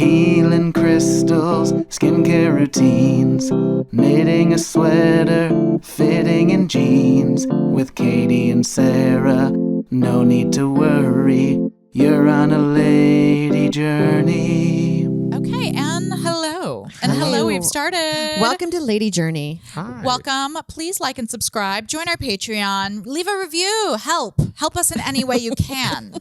healing crystals, skincare routines, knitting a sweater, fitting in jeans. With Katie and Sarah, no need to worry, you're on a lady journey. Okay, and hello. And hello, we've started. Welcome to Lady Journey. Hi. Welcome. Please like and subscribe. Join our Patreon. Leave a review. Help us in any way you can.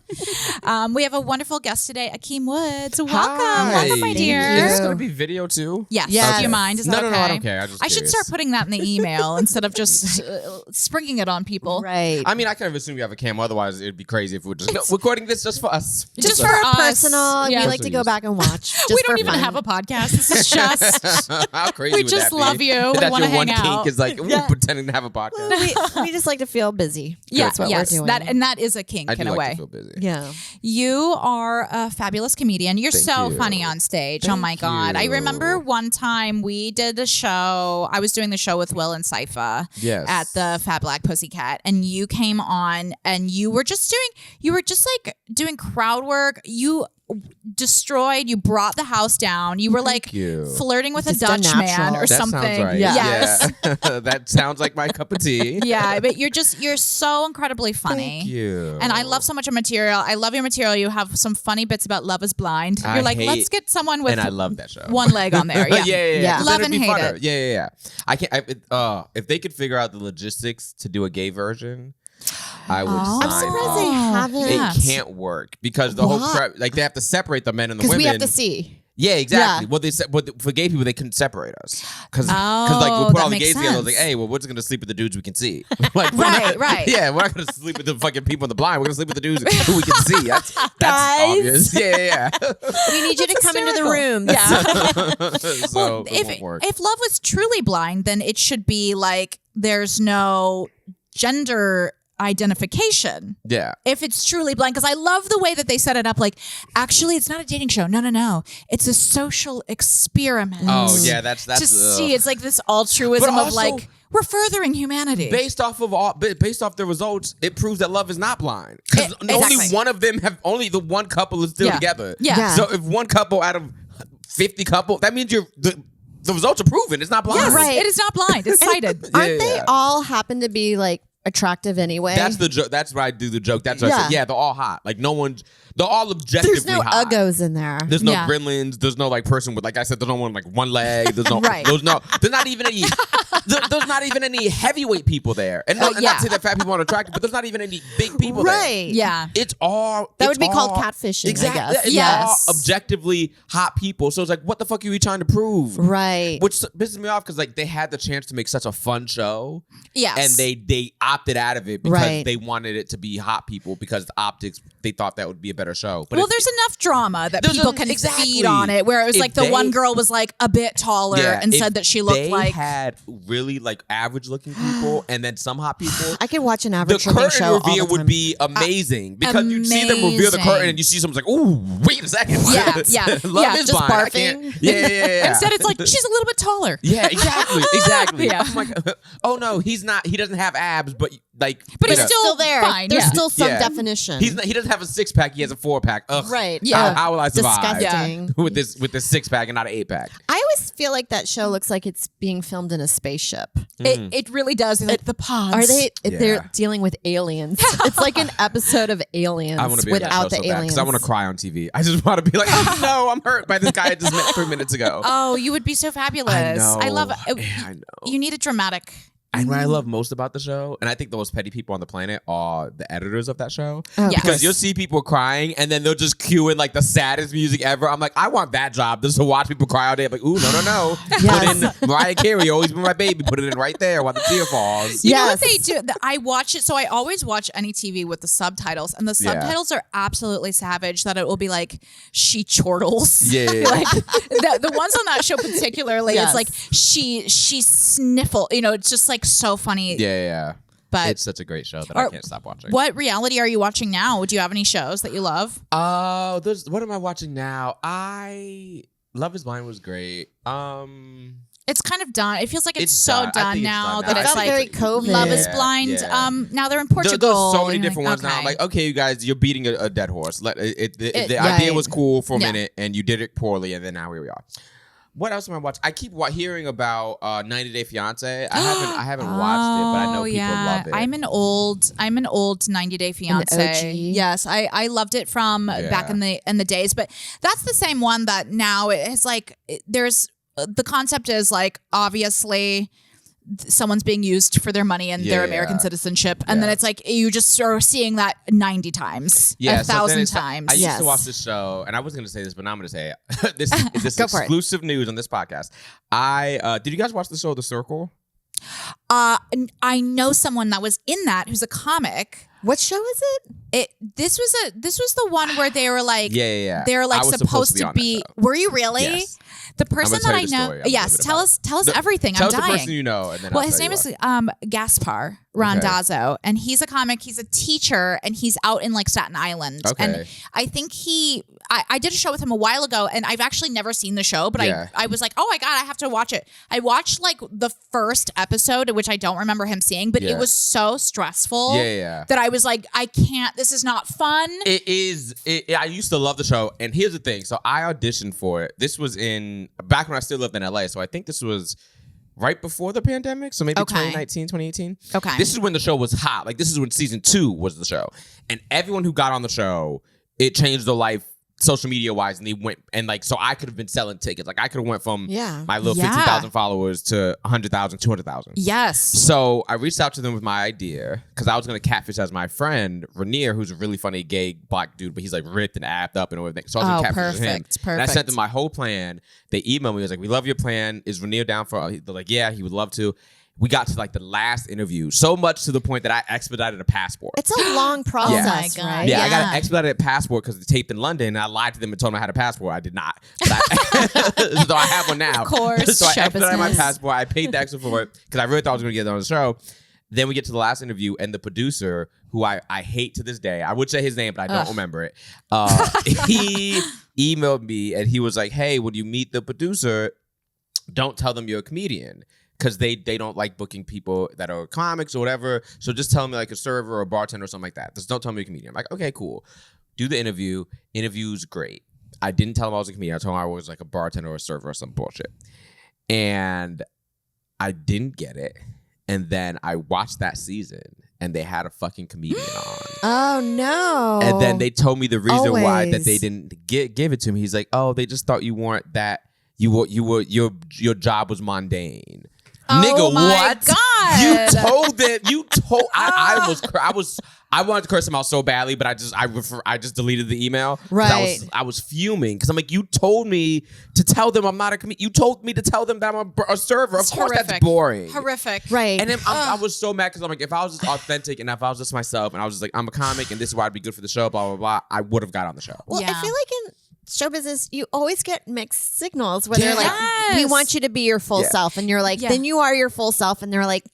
We have a wonderful guest today, Akeem Woods. Welcome. Hi. Welcome, my dear. Is this going to be video too? Yes. Yes. Do you mind? Is that okay? No, I don't care. I should start putting that in the email instead of just springing it on people. Right. I mean, I kind of assume we have a camera. Otherwise, it'd be crazy if we were just recording this just for us. Just for us. personal. Yeah. We like to go back and watch. Just We for don't even fun. have a podcast. This is just How crazy we would just that be? love you. We That's want to your one hang out. kink is like pretending to have a podcast. we just like to feel busy. Yeah, That's what yes, we're doing. that is a kink I in do a like way. to feel busy. Yeah. You are a fabulous comedian. You're Thank so you. funny on stage. Oh my Thank God. I you. remember one time we did a show. I was doing the show with Will and Sypha Yes. at the Fat Black Pussycat, and you came on and you were just doing crowd work. You brought the house down. You were like you. flirting with Just a Dutch man natural. or That something. sounds right. Yes. Yeah. That sounds like my cup of tea. Yeah, but you're so incredibly funny. Thank you. And I love so much of material. I love your material. You have some funny bits about Love is Blind. You're like, let's get someone with And I love that show. one leg on there. Yeah. Yeah. 'Cause Love then and it'd be hate funner. it. Yeah. I can't. If they could figure out the logistics to do a gay version, I would Oh. I'm sign surprised up. they Oh, haven't. yeah. It can't work because the whole Why? like they have to separate the men and the Because women. we have to see. Yeah, exactly. Yeah. Well, but for gay people, they couldn't separate us because like Oh, we put that all the makes gays together. I was like, sense. hey, well, we're just gonna sleep with the dudes we can see. Like, we're Right, not- right. Yeah, we're not gonna sleep with the fucking people in the blind. We're gonna sleep with the dudes who we can see. That's Guys. obvious. Yeah. We need you to come into the hysterical. room. Yeah. So Well, it won't work. if love was truly blind, then it should be like there's no gender identification. Yeah. If it's truly blind, because I love the way that they set it up. Like, actually, it's not a dating show. No. It's a social experiment. Oh yeah, that's to see, it's like this altruism But of also- like we're furthering humanity. based off the results, it proves that love is not blind. Because Exactly. only the one couple is still Yeah. together. Yeah. So if one couple out of 50 couple, that means the results are proven. It's not blind. Yes, Right. it is not blind. It's sighted. Aren't they Yeah. all happen to be like attractive anyway? That's the joke. That's where I do the joke. That's what I said. Yeah. Yeah, they're all hot. Like they're all objectively There's no hot. uggos in there. There's no Yeah. gremlins. There's no like person with, like I said, there's no one like one leg. There's no. Right. There's not even any. There's not even any heavyweight people there. And yeah. not to say that fat people aren't attractive, but there's not even any big people there. Right. Yeah. It's all. That it's would be called all- catfishing, I Exactly. guess. It's Yes. all objectively hot people. So it's like, what the fuck are you trying to prove? Right. Which pisses me off because like they had the chance to make such a fun show, Yes. and they opted out of it because Right. they wanted it to be hot people because the optics, they thought that would be a better show. But well, if- there's enough drama that There's people a- can exactly. feed on it. Where it was If like the they- one girl was like a bit taller and if said that she looked they like. had really like average looking people and then some hot people. I could watch an The average looking curtain show all reveal the would time. be amazing because you see them reveal the Amazing. curtain and you see someone's like, "Ooh, wait a second, Yeah. love Yeah, is just blind. I barfing. can't- Yeah. Instead, it's like she's a little bit taller. Yeah, exactly. Yeah. I'm like, oh no, he's not. He doesn't have abs, but like, But you he's know, still there. fine, There's yeah. still some Yeah. definition. he doesn't have a 6-pack. He has a 4-pack. Ugh. Right. Yeah. How will I survive Disgusting. with this 6-pack and not an 8-pack? I always feel like that show looks like it's being filmed in a spaceship. It really does. Like the pods. Are they? Yeah. They're dealing with aliens. It's like an episode of Aliens I want to be on that show without the so bad aliens. because I want to cry on TV. I just want to be like, oh no, I'm hurt by this guy I just met 3 minutes ago. Oh, you would be so fabulous. I love it. I know. You need a dramatic. And what I love most about the show, and I think the most petty people on the planet are the editors of that show. Oh, Yes. Because you'll see people crying and then they'll just cue in like the saddest music ever. I'm like, I want that job just to watch people cry all day. I'm like, ooh, no. Yes. Put in Mariah Carey, always been my baby. Put it in right there while the tear falls. You know what Yes. they do? I watch it. So I always watch any TV with the subtitles, and the Yeah. subtitles are absolutely savage. That it will be like she chortles. Yeah. Like the ones on that show particularly, Yes. it's like she sniffle. You know, it's just like so funny. Yeah. But it's such a great show that I Or- can't stop watching. what reality are you watching now? Do you have any shows that you love? What am I watching now? Love is Blind was great. It's kind of done. It feels like it's done. so I done think it's now done that now. it's It felt like very COVID. Love is Yeah, Blind. yeah. Now they're in There's Portugal. so many and you're different ones now. I'm okay. like, okay, you guys, you're beating a dead horse. The idea right. was cool for a Yeah. minute, and you did it poorly, and then now here we are. What else am I watching? I keep hearing about 90 Day Fiance. I haven't watched it, but I know people love it. I'm an old 90 Day Fiance. OG. Yes, I loved it from back in the days, but that's the same one that now it's like there's the concept is like obviously someone's being used for their money and their American citizenship, and then it's like you just are seeing that 90 times, 1,000 times. I used to watch this show, and I was going to say this, but now I'm going to say it. This is Go for it. exclusive news on this podcast. Did you guys watch the show The Circle? I know someone that was in that who's a comic. What show is it? This was the one where they were like Yeah. they were like I was supposed to on be. that show. Were you really? Yes. The person gonna that I tell you the know. story a little Yes, bit tell about us everything. Tell I'm us the dying. person you know, and then Well, I'll his tell name you is what. Gaspar Randazzo, and he's a comic. He's a teacher, and he's out in like Staten Island. Okay. And I think I did a show with him a while ago, and I've actually never seen the show, but Yeah. I was like, oh my God, I have to watch it. I watched like the first episode, which I don't remember him seeing, but Yeah. it was so stressful Yeah. that I was like, I can't, this is not fun. It is. I used to love the show, and here's the thing. So I auditioned for it. This was back when I still lived in LA. So I think this was right before the pandemic. So maybe Okay. 2019, 2018. Okay. This is when the show was hot. Like this is when season 2 was the show, and everyone who got on the show, it changed their life social media wise, and they went and like so I could have been selling tickets. Like I could have went from my little 15,000 followers to 100,000, 200,000. Yes. So I reached out to them with my idea because I was going to catfish as my friend Rainier, who's a really funny gay black dude, but he's like ripped and apped up and everything. So I was going to catfish as him. Perfect. And I sent them my whole plan. They emailed me. It was like, we love your plan. Is Rainier down for it? They're like, yeah, he would love to. We got to like the last interview, so much to the point that I expedited a passport. It's a long process, my God. right? Yeah, I got an expedited passport because the tape in London. And I lied to them and told them I had a passport. I did not. But so I have one now. Of course. So I Show expedited my business. passport. I paid the extra for it because I really thought I was going to get it on the show. Then we get to the last interview, and the producer, who I hate to this day, I would say his name, but I don't remember it. He emailed me, and he was like, hey, when you meet the producer, don't tell them you're a comedian. Because they don't like booking people that are comics or whatever. So just tell me like a server or a bartender or something like that. Just don't tell me you're a comedian. I'm like, okay, cool. Do the interview. Interview's great. I didn't tell him I was a comedian. I told him I was like a bartender or a server or some bullshit. And I didn't get it. And then I watched that season and they had a fucking comedian on. Oh no! And then they told me the reason why that Always. they didn't give it to me. He's like, oh, they just thought you weren't that. Your job was mundane. Oh Nigga, my what? God. You told them. You told. I wanted to curse him out so badly, but I just deleted the email. 'Cause Right. I was fuming because I'm like, you told me to tell them I'm not a comedian. You told me to tell them that I'm a server. It's of course, horrific. that's boring. Horrific. Right. And then I was so mad because I'm like, if I was just authentic and if I was just myself and I was just like, I'm a comic and this is why I'd be good for the show, blah blah blah, I would have got on the show. Well, Yeah. I feel like in show business, you always get mixed signals where they're like, we Yes. want you to be your full Yeah. self. And you're like, Yeah. then you are your full self. And they're like,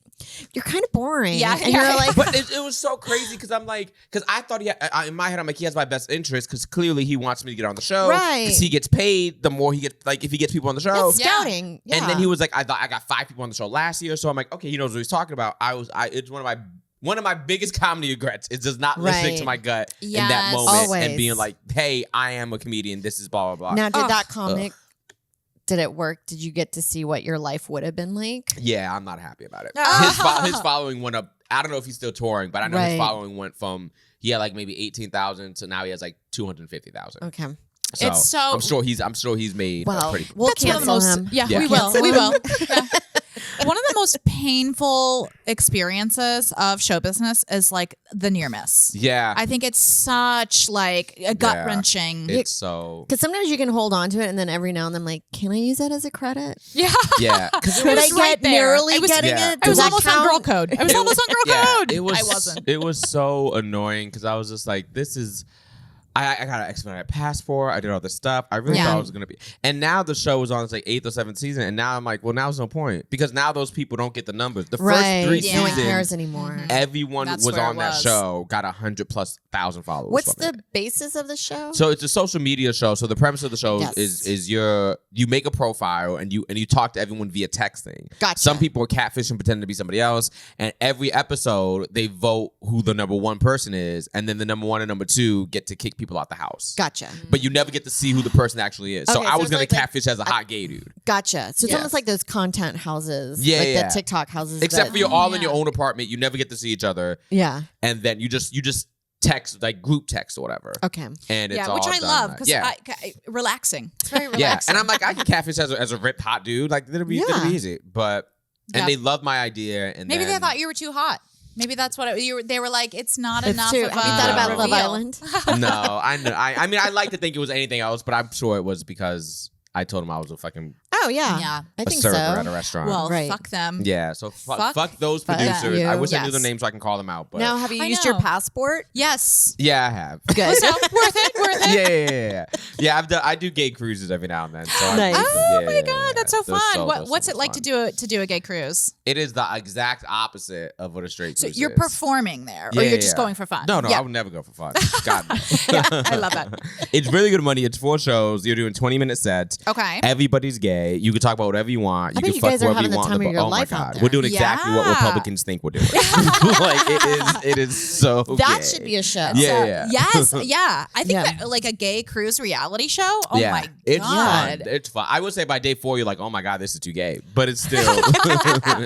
you're kind of boring. Yeah, And yeah. you're like, But it was so crazy because I'm like, because I thought in my head, I'm like, he has my best interest because clearly he wants me to get on the show. Right. Because he gets paid, the more he gets, like if he gets people on the show. it's scouting. Yeah. And then he was like, I got 5 people on the show last year. So I'm like, okay, he knows what he's talking about. It's one of my biggest comedy regrets is just not listening Right. to my gut in Yes. that moment Always. and being like, hey, I am a comedian. This is blah, blah, blah. Now, did Ugh. that comic, did it work? Did you get to see what your life would have been like? Yeah, I'm not happy about it. Oh. His following went up. I don't know if he's still touring, but I know his Right. following went from he had like maybe 18,000 to now he has like 250,000. Okay. So It's so- I'm sure he's made Well, pretty. we'll That's one of the cancel most. him. Yeah, Yeah. we will. Cancel We him. will. Yeah. One of the most painful experiences of show business is like the near miss. Yeah, I think it's such like a gut wrenching. it's so Because sometimes you can hold on to it, and then every now and then, I'm like, can I use that as a credit? Yeah. yeah. Because Could I was right get there. narrowly It was- getting Yeah. it? I was Does that almost on count? girl code. I was almost on girl code. It was. I wasn't. It was so annoying because I was just like, this is. I got an expedited passport. I did all this stuff. I really thought it was going to be. And now the show is on its like 8th or 7th season. And now I'm like, well, now there's no point. Because now those people don't get the numbers. The first 3 No one seasons, cares anymore. everyone That's was where on it that was. show, got 100,000+ followers. What's from it. the basis of the show? So it's a social media show. So the premise of the show Yes. is you make a profile and you talk to everyone via texting. Gotcha. Some people are catfishing, pretending to be somebody else, and every episode they vote who the number 1 person is, and then the number 1 and number 2 get to kick people out the house. Gotcha. But you never get to see who the person actually is. So Okay, I so was it's gonna like catfish as a hot gay dude. Gotcha. So it's Yeah. almost like those content houses. Yeah, like yeah. the TikTok houses. Except that, for you're all in your own apartment, you never get to see each other, Yeah. and then you just text, like group text or whatever. Okay. And it's Yeah, all which I done love nice. because relaxing. It's very relaxing. Yeah, and I'm like, I can catfish as a ripped hot dude. Like, it'll be easy. But Yeah. they loved my idea, and Maybe then, they thought you were too hot. Maybe that's what they were like. It's not It's enough. true. Of Have you thought about a Love reveal. Island? No, I know. I mean, I like to think it was anything else, but I'm sure it was because I told him I was a fucking Oh yeah. Yeah. I a think server so. at a restaurant. Well, Right. fuck them. Yeah, so fuck those Fuck producers. you. I wish I knew Yes. their names so I can call them out. But Now, have you I used know. your passport? Yes. yeah, I have. Good. So, worth it. Yeah. I do gay cruises every now and then. So I Nice. do Oh them. my Yeah, god, that's so They're fun. they're What's it much like fun. to do a gay cruise? It is the exact opposite of what a straight So cruise you're is. performing there, or Yeah, you're just yeah. going for fun? No, Yeah. I would never go for fun. God, no. I love that. It's really good money. It's 4 shows. You're doing 20-minute sets. Okay. Everybody's gay. You can talk about whatever you want. You I bet can you fuck guys are whoever having you the want. time of your oh life my out god, there. we're doing exactly what Yeah. Republicans think we're doing. Like it is so. That gay. should be a show. Yeah. Yes, yeah. I think Yeah. that like a gay cruise reality show. Oh Yeah. my It's god. fun. It's fun. I would say by day 4, you're like, oh my god, this is too gay. But it's still,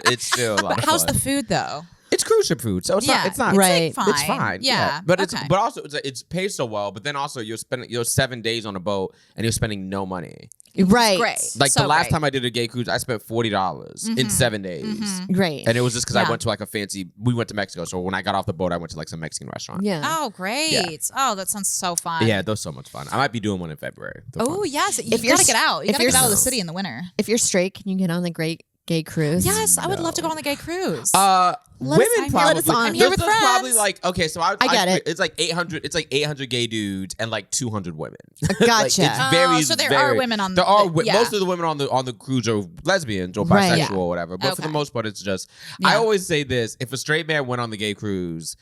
it's still a lot But of how's fun. the food though? It's cruise ship food, so it's Yeah. not. It's not Right. Fine. It's fine. Yeah. But okay. but also it's paid so well. But then also you're 7 days on a boat and you're spending no money. Right. great. Like So the last great. time I did a gay cruise, I spent $40 in 7 days. Great. And it was just because I Yeah. went to like a fancy. We went to Mexico, so when I got off the boat, I went to like some Mexican restaurant. Yeah. Oh, great. Yeah. Oh, that sounds so fun. Yeah, those so much fun. I might be doing one in February. They're Oh, fun. yes. You If you're gotta get out. You if gotta you're get out of the s- city in the winter. If you're straight, can you get on the great gay cruise? Yes, I would love to go on the gay cruise. Let us- Women I'm probably. here with- I'm here with there's probably friends. like okay, so I get it. It's like 800. It's like 800 gay dudes and like 200 women. Like, Gotcha. it's very, so there very- are women on There the- are yeah. most of the women on the cruise are lesbians or Right. bisexual Yeah. or whatever. But for the Okay. most part, it's just. I Yeah. always say this: if a straight man went on the gay cruise,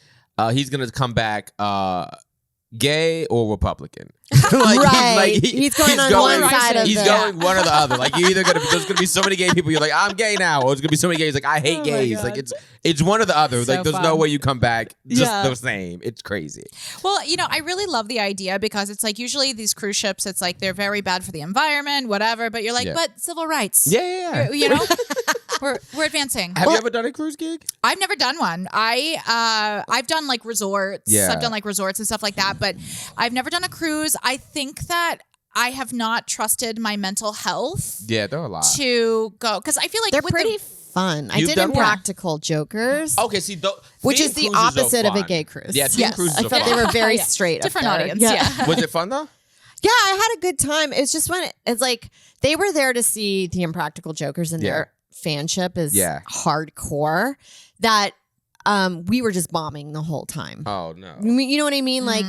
he's gonna come back. Gay or Republican? Right. He's going on one side of He's the- going one or the other. Like you either there's gonna be so many gay people. You're like, I'm gay now, or it's gonna be so many gays. Like I hate gays. Like it's one or the other. So like there's no fun. way you come back just Yeah. the same. It's crazy. Well, I really love the idea because it's like usually these cruise ships, it's like they're very bad for the environment, whatever. But you're like, Yeah. but civil rights. Yeah. You know, we're advancing. Have you ever done a cruise gig? I've never done one. I've done like resorts. Yeah. I've done like resorts and stuff like that, but I've never done a cruise. I think that I have not trusted my mental health Yeah, there are a lot. to go because I feel like They're with pretty fun. I You've did done one? Impractical Jokers, Okay, see, which theme is the cruises are opposite of a fun. gay cruise. Yeah, theme Yes. cruises I are thought fun. they were very Yeah. straight. up different there. audience. Yeah. Was it fun though? Yeah, I had a good time. It's just when it's like they were there to see the Impractical Jokers and their fanship is hardcore. That we were just bombing the whole time. Oh no. You know what I mean? Like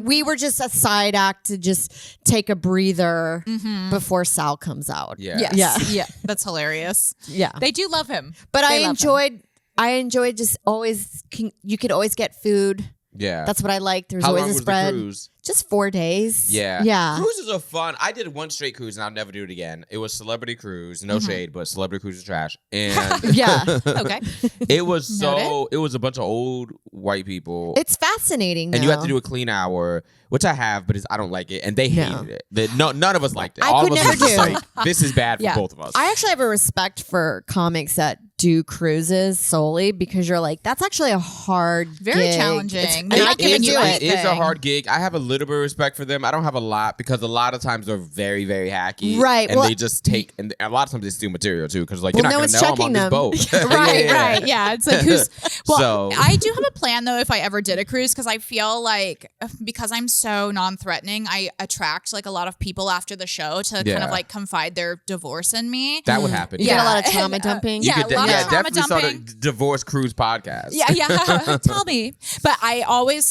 we were just a side act to just take a breather before Sal comes out. Yeah. Yes. Yeah. Yeah. That's hilarious. Yeah. They do love him. But They love him. I enjoyed just always, you could always get food. Yeah. That's what I liked. There was How always long a was spread. the cruise? Just 4 days. Yeah. Yeah. Cruises are fun. I did one straight cruise and I'll never do it again. It was Celebrity Cruise. No shade, but Celebrity Cruise is trash. And Yeah. Okay. it was Noted. it was a bunch of old white people. It's fascinating. and you have though. to do a clean hour, which I have, but I don't like it. And they No. hated it. None of us liked it. I All could of us never was just do. like, this is bad for Yeah. both of us. I actually have a respect for comics that do cruises solely because you're like, that's actually a hard Very gig. challenging. It's- They're and not I giving can't you do anything. it. It is a hard gig. I have a little bit of respect for them. I don't have a lot because a lot of times they're very, very hacky. Right, And well- they just take, and a lot of times they steal material too because like, Well, you're no not going one's to know I'm on checking this them. boat. Right, Yeah. right. Yeah. It's like who's well So- I do have a plan though if I ever did a cruise because I feel like because I'm so non-threatening, I attract like a lot of people after the show to kind Yeah. of like confide their divorce in me. That would happen. You get a lot of and, trauma dumping. You Yeah, could a lot definitely start a divorce cruise podcast. Yeah. Tell me. But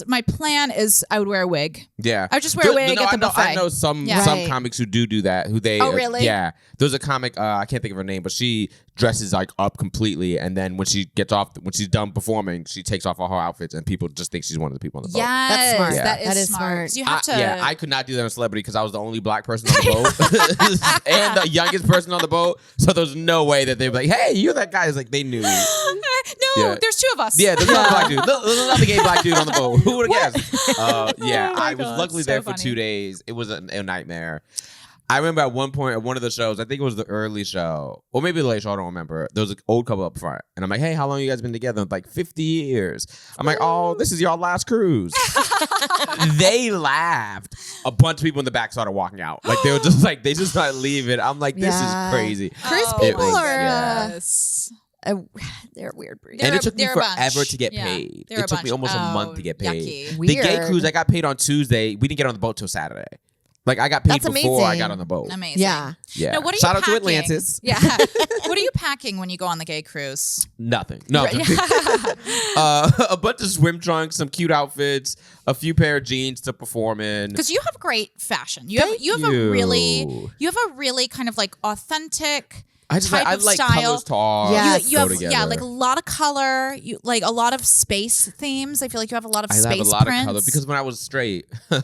my plan is I would wear a wig. Yeah. I would just wear a wig at the buffet. I know some comics who do that. Oh, really? Yeah. There's a comic, I can't think of her name, but she dresses like up completely, and then when she's done performing, she takes off all her outfits, and people just think she's one of the people on the boat. Yes, that's smart. That is smart. You have to. I could not do that on Celebrity because I was the only black person on the boat and the youngest person on the boat. So there's no way that they'd be like, "Hey, you're that guy." It's like they knew. There's two of us. Yeah, there's another black dude. There's another gay black dude on the boat. Who would have guessed? I was luckily there for 2 days. It was a nightmare. I remember at one point at one of the shows, I think it was the early show, or maybe the late show, I don't remember. There was an old couple up front. And I'm like, hey, how long you guys been together? I'm like, 50 years. I'm like, oh, this is y'all last cruise. They laughed. A bunch of people in the back started walking out. Like, they were just like, they just started leaving. I'm like, this is crazy. Cruise people are... Yes. They're a weird breed. And it took me forever to get paid. It took me almost a month to get paid. Yucky. The gay cruise, I got paid on Tuesday. We didn't get on the boat till Saturday. Like, I got paid before I got on the boat. Amazing. Yeah. Now, what are you Shout out packing? to Atlantis. Yeah. What are you packing when you go on the gay cruise? Nothing. No. A bunch of swim trunks, some cute outfits, a few pair of jeans to perform in. Because you have great fashion. You have a really kind of like authentic type of like style. colors to all you have together. like a lot of color. You like a lot of space themes. I feel like you have a lot of space prints. I have a lot prints. of color because when I was straight, that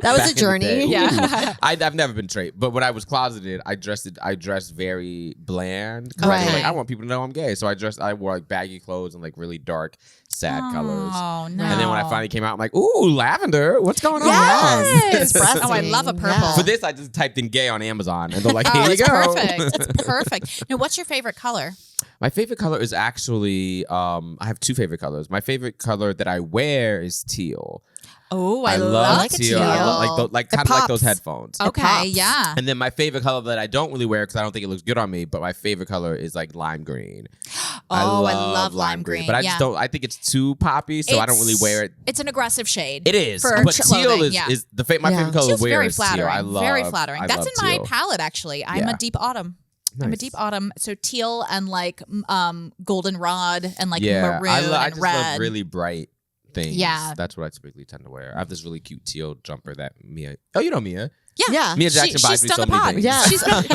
was a journey. Yeah, I've never been straight, but when I was closeted, I dressed very bland. Right. Like, I want people to know I'm gay, so I wore like baggy clothes and like really dark, sad colors. Oh no! And then when I finally came out, I'm like, ooh, lavender. What's going on? Yes. Oh, I love a purple. Yeah. For this, I just typed in gay on Amazon, and they're like, here you it's go. Perfect. It's perfect. Now, what's your favorite color? My favorite color is actually, I have two favorite colors. My favorite color that I wear is teal. Oh, I love teal. I love like kind of like those headphones. Okay, yeah. And then my favorite color that I don't really wear because I don't think it looks good on me, but my favorite color is like lime green. I love lime green. But I just don't. I think it's too poppy, so I don't really wear it. It's an aggressive shade. It is, for but teal clothing, is my favorite color to wear. Very is teal. flattering. I love, very flattering. That's in my teal. palette actually. I'm a deep autumn. Nice. I'm a deep autumn, so teal and like goldenrod and like maroon I and just red. love really bright things. Yeah, that's what I typically tend to wear. I have this really cute teal jumper that Mia. Oh, you know Mia. Yeah. Mia Jackson buys me so many things. Yeah. She's on the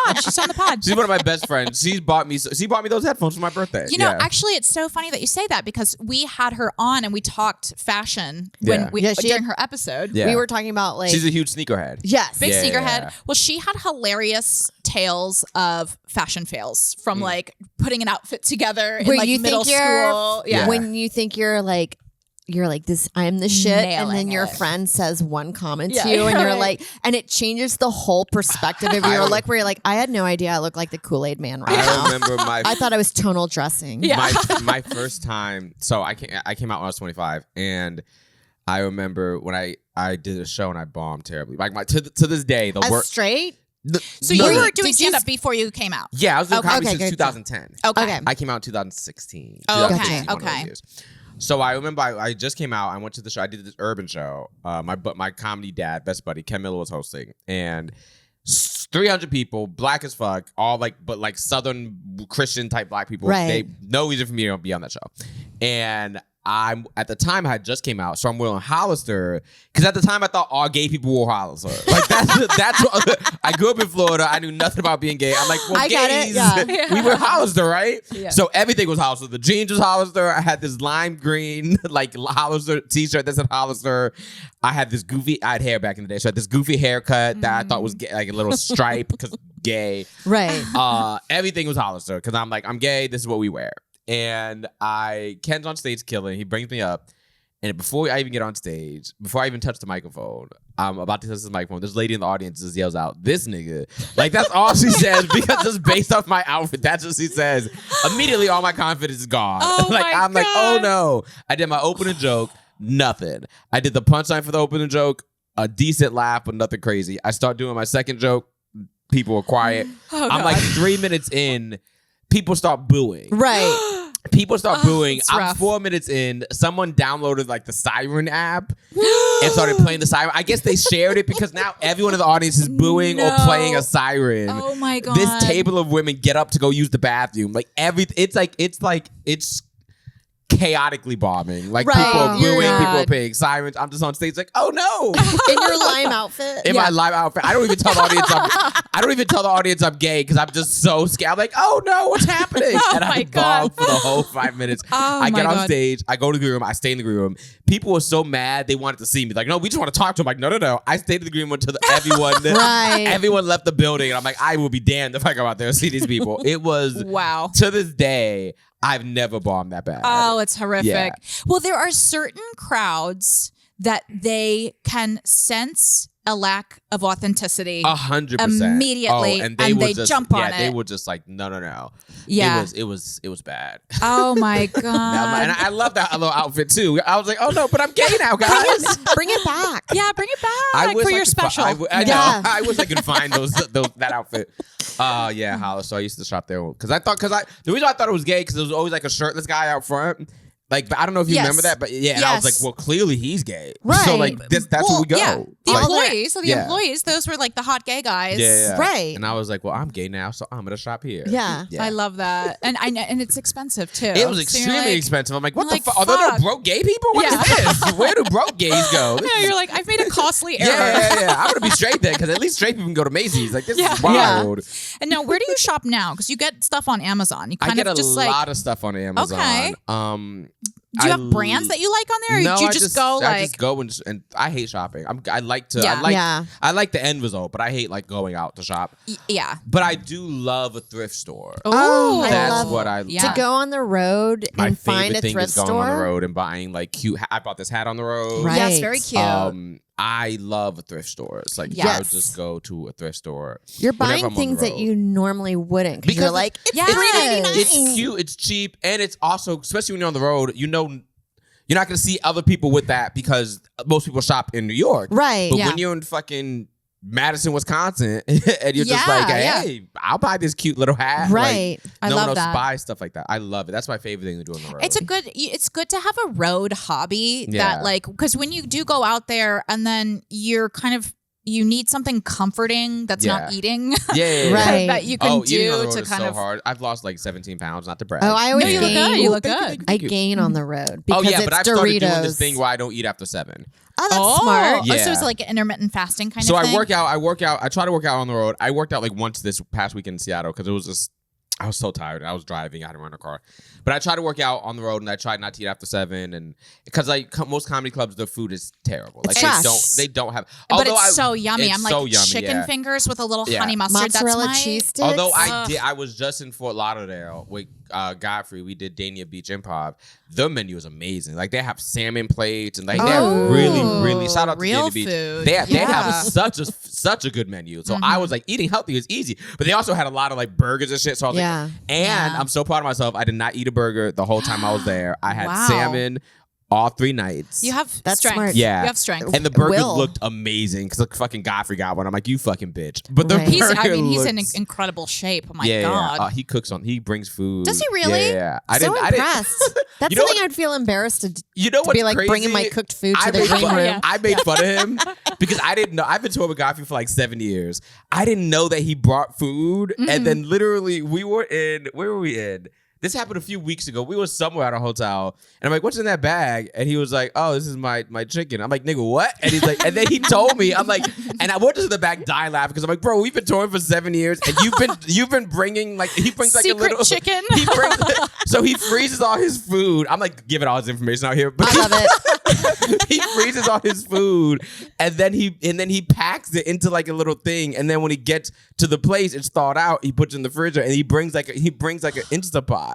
pod. She's on the pod. She's one of my best friends. She bought me those headphones for my birthday. You know, actually, it's so funny that you say that because we had her on and we talked fashion during her episode. We were talking about like she's a huge sneakerhead. Yes, big sneakerhead. Well, she had hilarious tales of fashion fails from like putting an outfit together in like middle school. Yeah. When you think you're like this, I'm the shit, and then your friend says one comment to you, and you're like, and it changes the whole perspective of your look. Where you're like, I had no idea I look like the Kool-Aid Man right now. I remember I thought I was tonal dressing. Yeah. My first time. So I came out when I was 25, and I remember when I did a show and I bombed terribly. Like to this day, the work straight. So you were doing stand-up before you came out? Yeah, I was doing comedy since 2010. Okay. I came out in 2016. Okay. So I remember I just came out. I went to the show. I did this urban show. My comedy dad, best buddy, Ken Miller, was hosting, and 300 people, black as fuck, all like Southern Christian type black people. Right. They no reason for me to be on that show, and at the time I had just came out, so I'm wearing Hollister because at the time I thought all gay people wore Hollister. Like that's what, I grew up in Florida. I knew nothing about being gay. I'm like, well, gays, we wear Hollister, right? Yeah. So everything was Hollister. The jeans was Hollister. I had this lime green like Hollister t-shirt that said Hollister. I had this goofy. I had hair back in the day, so I had this goofy haircut that I thought was gay, like a little stripe because gay. Right. Everything was Hollister because I'm like, I'm gay. This is what we wear. And Ken's on stage killing. He brings me up. And before I even get on stage, before I even touch the microphone, I'm about to touch the microphone. This lady in the audience just yells out, "This nigga." Like, that's all she says because just based off my outfit, that's what she says. Immediately, all my confidence is gone. I'm like, oh no. I did my opening joke, nothing. I did the punchline for the opening joke, a decent laugh, but nothing crazy. I start doing my second joke. People were quiet. I'm like 3 minutes in. People start booing. Right. People start booing. it's I'm rough. 4 minutes in. Someone downloaded like the Siren app and started playing the Siren. I guess they shared it because now everyone in the audience is booing or playing a siren. Oh my God. This table of women get up to go use the bathroom. Like it's chaotically bombing. Like Right. people are booing, God. people are playing sirens. I'm just on stage like, oh no. In your lime outfit. In my live outfit. I don't even tell the audience I'm gay because I'm just so scared. I'm like, oh no, what's happening? And I bomb for the whole 5 minutes. I get on stage, I go to the green room, I stay in the green room. People were so mad they wanted to see me. Like, no, we just want to talk to him. Like, no. I stayed in the green room until everyone left the building. And I'm like, I will be damned if I go out there and see these people. It was to this day, I've never bombed that bad. Oh, it's horrific. Yeah. Well, there are certain crowds that they can sense a lack of authenticity 100% immediately, and they jump on it. They were just like, no. Yeah, it was bad. Oh my God. And I love that little outfit too. I was like, oh no, but I'm gay now, guys. Bring it back. Yeah, bring it back for your special. I know. I wish I could find that outfit. Yeah, Hollis. So I used to shop there the reason I thought it was gay because there was always like a shirtless guy out front. Like, but I don't know if you remember that, but yeah, and I was like, well, clearly he's gay. Right. So like that's where we go. Yeah. The Like, employees. So the employees, those were like the hot gay guys. Yeah. Right. And I was like, well, I'm gay now, so I'm gonna shop here. Yeah. I love that. And it's expensive too. It was So extremely you're like, expensive. I'm like, what like, the fuck? Are there no fuck. broke gay people? What is this? Where do broke gays go? Yeah, you're like, I've made a costly error. Yeah. I'm gonna be straight then, because at least straight people can go to Macy's. Like, this is wild. And now, where do you shop now? Because you get stuff on Amazon. You kind I get of just a lot of stuff on Amazon. Okay. Do you have brands that you like on there? Or No, do you I just go I just go and I hate shopping. I like the end result, but I hate like going out to shop. Yeah. But I do love a thrift store. Oh, That's what I to go on the road my and favorite find a thing thrift is going store. on the road and buying like cute. I bought this hat on the road. Right. Yes, very cute. I love a thrift store. It's like I would just go to a thrift store. You're whenever buying I'm on the things that road. you normally wouldn't because you're like, it's $3.99. It's cute, it's cheap, and it's also, especially when you're on the road, you know, you're not going to see other people with that because most people shop in New York. Right. But when you're in fucking Madison, Wisconsin, and you're just like, hey, I'll buy this cute little hat. Right. Like, I no love one else that. buys stuff like that. I love it. That's my favorite thing to do on the road. It's good to have a road hobby that like, because when you do go out there and then you're kind of, you need something comforting that's not eating. Yeah. Right. that you can eating on the do road to is kind so of. hard. I've lost like 17 pounds, not to brag. Oh, I always No, you look gain. good. You look good. I gain on the road because yeah, it's but I've Doritos. started doing this thing where I don't eat after 7. Oh, that's smart. Yeah. So it's like an intermittent fasting kind So of thing. I work out. I try to work out on the road. I worked out like once this past weekend in Seattle because it was just, I was so tired. I was driving. I hadn't run a car. But I try to work out on the road, and I try not to eat after 7. And because like most comedy clubs, the food is terrible. Like they don't have. But it's so yummy. It's I'm like so yummy, chicken fingers with a little honey mustard. Mozzarella That's cheese sticks. Although I was just in Fort Lauderdale with Godfrey. We did Dania Beach Improv. The menu is amazing. Like they have salmon plates and like they have really shout out to real Dania Beach. food. They have such a good menu. So I was like, eating healthy is easy, but they also had a lot of like burgers and shit. So I was like, and I'm so proud of myself. I did not eat a burger the whole time I was there. I had salmon all 3 nights. You have That's strength. smart. Yeah. You have strength. And the burgers looked amazing because like fucking Godfrey got one. I'm like, you fucking bitch. But the Right. burger he's in looks- incredible shape. Oh my yeah, God. he cooks he brings food. Does he really? Yeah. So impressed. That's You know something I'd feel embarrassed to You know to what's be like crazy? bringing my cooked food to I the made green fun- room. I made fun of him because I didn't know. I've been touring with Godfrey for like 7 years. I didn't know that he brought food. And then literally we were in, where were we in? This happened a few weeks ago. We were somewhere at a hotel, and I'm like, "What's in that bag?" And he was like, "Oh, this is my chicken." I'm like, "Nigga, what?" And he's like, and then he told me, I'm like, and I went to the back, dying laughing because I'm like, "Bro, we've been touring for 7 years, and you've been bringing like he brings like Secret a little chicken. He brings so he freezes all his food. I'm like giving all his information out here, but I love it. he freezes all his food, and then he packs it into like a little thing, and then when he gets to the place, it's thawed out. He puts it in the refrigerator, and he brings like an Instapot.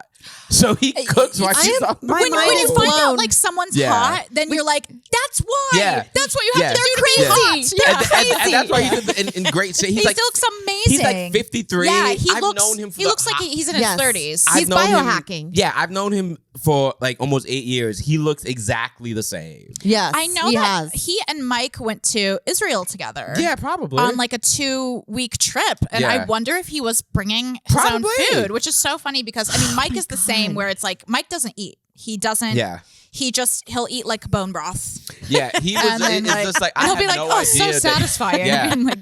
So he cooks while she's on the my When mind you is find out blown. like someone's Yeah. hot, then you're like, that's why. Yeah. That's what you have to do to They're be hot. crazy. Yeah. and that's why he's in great shape. He He's like still looks amazing. he's like 53. Yeah, he I've looks. known him for he looks like he's in his 30s. He's biohacking. Yeah, I've known him for like almost 8 years. He looks exactly the same. same. Yes, I know that he and Mike went to Israel together. Yeah, probably. On like a 2-week trip. And I wonder if he was bringing his own food, which is so funny because, I mean, Mike is the same where it's like, Mike doesn't eat. He doesn't. Yeah. He'll eat like bone broth. Yeah, he was. It's just like I he'll be like, no oh, idea so satisfying. Yeah. And like,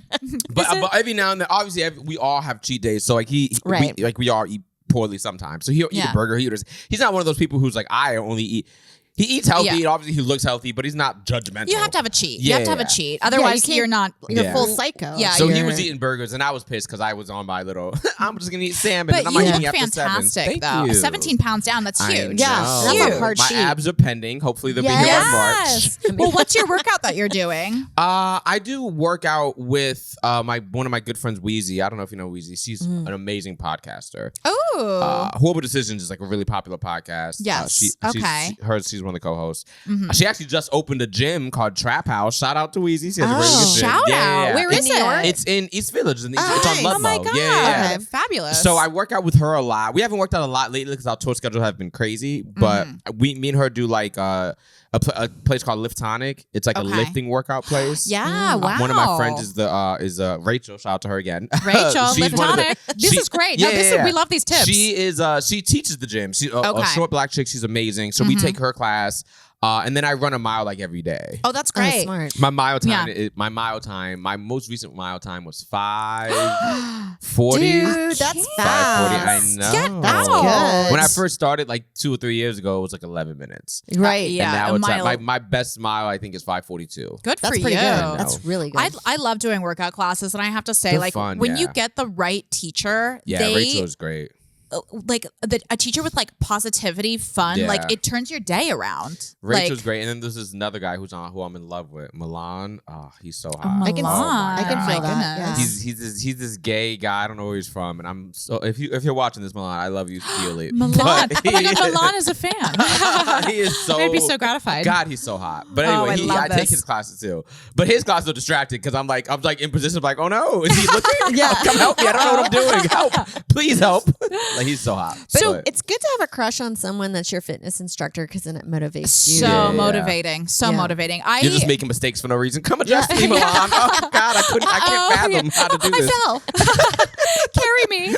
but every now and then, obviously, we all have cheat days. So like we all eat poorly sometimes. So he'll eat a burger. He's not one of those people who's like, I only eat. He eats healthy. And obviously, he looks healthy, but he's not judgmental. You have to have a cheat. You have to have a cheat. Otherwise, you're not. You're full psycho. Yeah. So he was eating burgers, and I was pissed because I was on my little. I'm just gonna eat salmon. But and I'm you not look eating after 7. fantastic, though. Thank you. 17 pounds down. That's huge. Yeah, that's a hard My sheet. abs are pending. Hopefully, they'll be here by March. Well, what's your workout that you're doing? I do work out with one of my good friends, Wheezy. I don't know if you know Wheezy. She's an amazing podcaster. Oh, Horrible Decisions is like a really popular podcast. Yes. She's one of the co-hosts. Mm-hmm. She actually just opened a gym called Trap House. Shout out to Wheezy. She has a really good gym. Shout out. Where is it? It's in East Village. It's on Ludlow. Oh my God. Yeah. Fabulous. So I work out with her a lot. We haven't worked out a lot lately because our tour schedule have been crazy. But me and her do like a place called Lift Tonic. It's like a lifting workout place. Yeah, wow. One of my friends is Rachel. Shout out to her again. Rachel, Lift Tonic. This is great. We love these tips. She teaches the gym. She's a short black chick. She's amazing. So we take her class. And then I run a mile like every day. Oh, that's great. Oh, smart. My mile time, my most recent mile time was 5:40. Dude, that's fast. 5:40. I know. That's good. When I first started, like 2 or 3 years ago, it was like 11 minutes. Right. Yeah. And now it's my best mile, I think, is 5:42. Good for That's you. pretty good. That's really good. I love doing workout classes, and I have to say, They're like, fun, when you get the right teacher, Rachel is great. Like a teacher with like positivity, fun, like it turns your day around. Rachel's great, and then there's this another guy who I'm in love with, Milan. Oh, he's so hot. I can feel that. Yeah. He's this gay guy. I don't know where he's from, and I'm so if you're watching this, Milan, I love you dearly. Milan, oh my God, Milan is a fan. He is so. I'd be so gratified. God, he's so hot. But anyway, I take his classes too. But his classes are distracted because I'm like in position of like, oh no, is he looking? Come help me! I don't know what I'm doing. Help! Please help! Like he's so hot. So it's good to have a crush on someone that's your fitness instructor because then it motivates you. So motivating. So motivating. You're just making mistakes for no reason. Come address me, Milan. Oh God, I can't fathom how to do this. I fell. Carry me.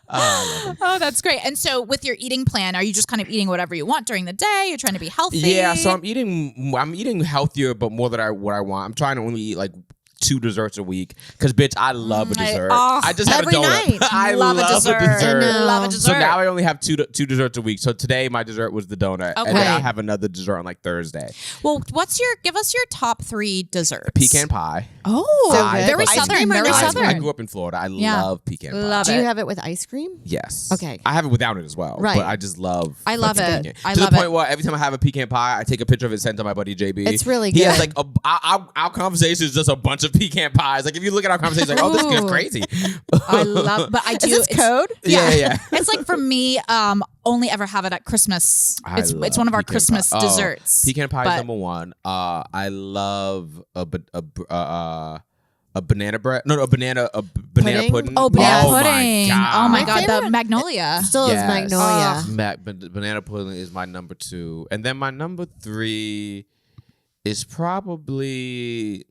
Oh, that's great. And so with your eating plan, are you just kind of eating whatever you want during the day? You're trying to be healthy? Yeah, so I'm eating healthier, but more than what I want. I'm trying to only eat like 2 desserts a week because bitch, I love a dessert. I just had a donut. Night. I love a dessert. Love a dessert. So now I only have two desserts a week. So today my dessert was the donut, and then I have another dessert on like Thursday. Well, give us your top 3 desserts? Pecan pie. Oh, so very southern. Very southern. I grew up in Florida. I love pecan pie. Love Do you have it with ice cream? Yes. Okay. I have it without it as well. Right. But I just love. I love it. To the point where every time I have a pecan pie, I take a picture of it, send to my buddy JB. It's really good. He has like our conversation is just a bunch of pecan pies. Like if you look at our conversation, like, oh, this is crazy. I love, but I do. Is this code? Yeah. It's like for me, only ever have it at Christmas. It's one of our Christmas desserts. Pecan pie is number 1. I love a banana bread. No, a banana pudding. Oh, banana pudding. God. Oh my God, the magnolia. Still is magnolia. Banana pudding is my number 2, and then my number 3 is probably.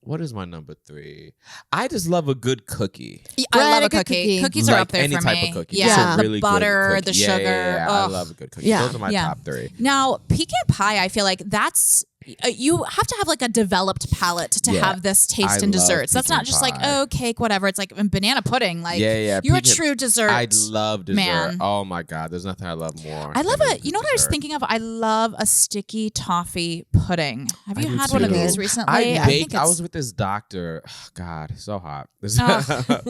What is my number 3? I just love a good cookie. I love a cookie. Cookies are up there any for type me. of cookie. Yeah, really the butter, good the sugar. Yeah. I love a good cookie. Those are my top 3. Now, pecan pie, I feel like that's you have to have like a developed palate to have this taste in desserts. That's not just like cake, whatever. It's like banana pudding. Like you're a true dessert. I love dessert. Man. Oh my God, there's nothing I love more. I love you know what I was thinking of? I love a sticky toffee pudding. Have you had one of these recently? I was with this doctor. Oh, God, it's so hot. Did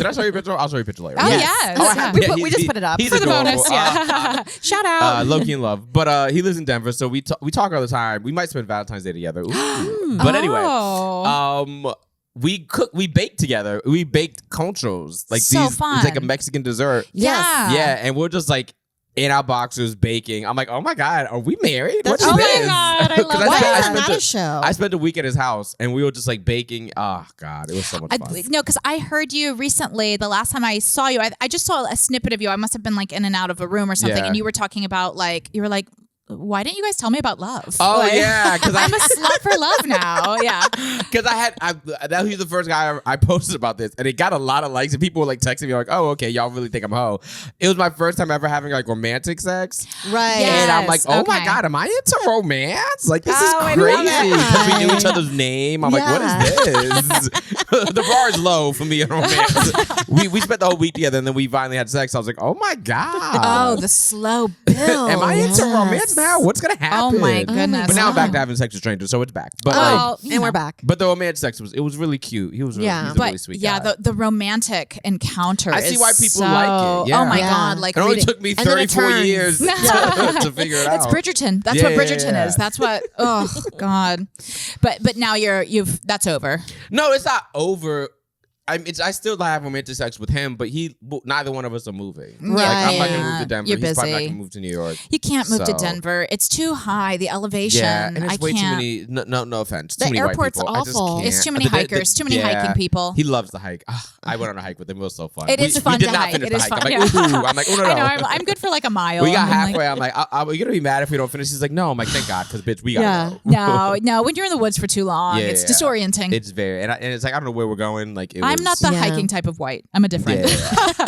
I show you a picture? I'll show you a picture later. Oh yes. We just put it up for the bonus. Yeah. Shout out. Low-key in love. But he lives in Denver, so we talk all the time. We might spend Valentine's Day together. But anyway, we baked together. We baked conchos. Like so these, fun. It's like a Mexican dessert. Yeah, and we're just like in our boxers baking. I'm like, oh my God, are we married? That's oh my God, I love Why that. isn't that a show? I spent a week at his house, and we were just like baking. Oh God, it was so much fun. No, because I heard you recently. The last time I saw you, I just saw a snippet of you. I must have been like in and out of a room or something, and you were talking about like you were like. why didn't you guys tell me about love? Oh Like, yeah, because I'm a slut for love now. Yeah. Because that was the first guy I posted about this, and it got a lot of likes, and people were like texting me like, "Oh, okay, y'all really think I'm a hoe?" It was my first time ever having like romantic sex, Right. Yes. and I'm like, "Oh my Okay. god, am I into romance? Like this Oh, I is love crazy." it. Because we knew each other's name. I'm like, "What is this?" The bar is low for me in romance. we spent the whole week together, and then we finally had sex. I was like, "Oh my god." Oh, the slow build. Am I into romance now? What's gonna happen? Oh my goodness. But now I'm back to having sex with strangers, so it's back. But Oh, And we're back. but the romantic sex was really cute. He was really, Yeah. he's a But really sweet yeah, guy. the romantic encounter. I see is why people so- like it. Yeah. Oh my Yeah. god! Like it only reading- took me And then it 34 turns. years to figure it out. It's Bridgerton. That's Yeah, what yeah, Bridgerton yeah. is. That's what. Oh God. But now that's over. No, it's not over. I still have romantic sex with him, but neither one of us are moving. Like, I'm not gonna move to Denver. You're He's probably not busy. gonna move to New York. You can't move to So- Denver. It's too high. The elevation. Yeah, and it's I way can't. too many. No offense. The Too many airport's white people. I just awful. can't. It's too many hikers, too many hiking people. He loves the hike. I went on a hike with him. It was so fun. It is fun we did to not hike. finish It the is hike. fun. I'm Yeah. like, ooh. I'm like, oh no. I know. I'm good for like a mile. We got and I'm halfway. I'm like, are we gonna be mad if we don't finish? He's like, no. I'm like, thank God, because bitch, we gotta go. No. When you're in the woods for too long, Yeah, it's yeah. disorienting. It's very, and it's like I don't know where we're going. Like, I'm not the Yeah. hiking type of white. I'm a different. Yeah.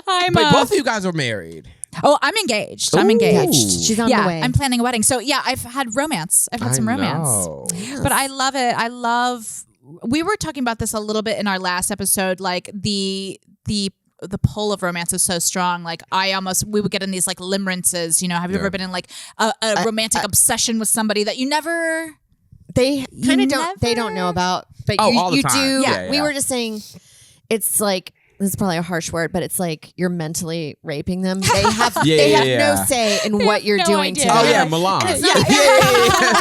I'm. But both of you guys are married. Oh, I'm engaged. I'm engaged. She's on yeah, the way. I'm planning a wedding. So yeah, I've had romance. I've had some romance. know. But I love it. I love. We were talking about this a little bit in our last episode. Like the pull of romance is so strong. Like we would get in these like limerances. You know, have you ever been in like a romantic obsession with somebody that you never? They kind of don't. never- They don't know about. But Oh, you, all the you time. do. Yeah, We yeah. were just saying, it's like this is probably a harsh word, but it's like you're mentally raping them. They have. Yeah, they yeah, have yeah. no say in what you're no doing idea. to them. Oh yeah, Yeah. Milan. And it's Yeah, not-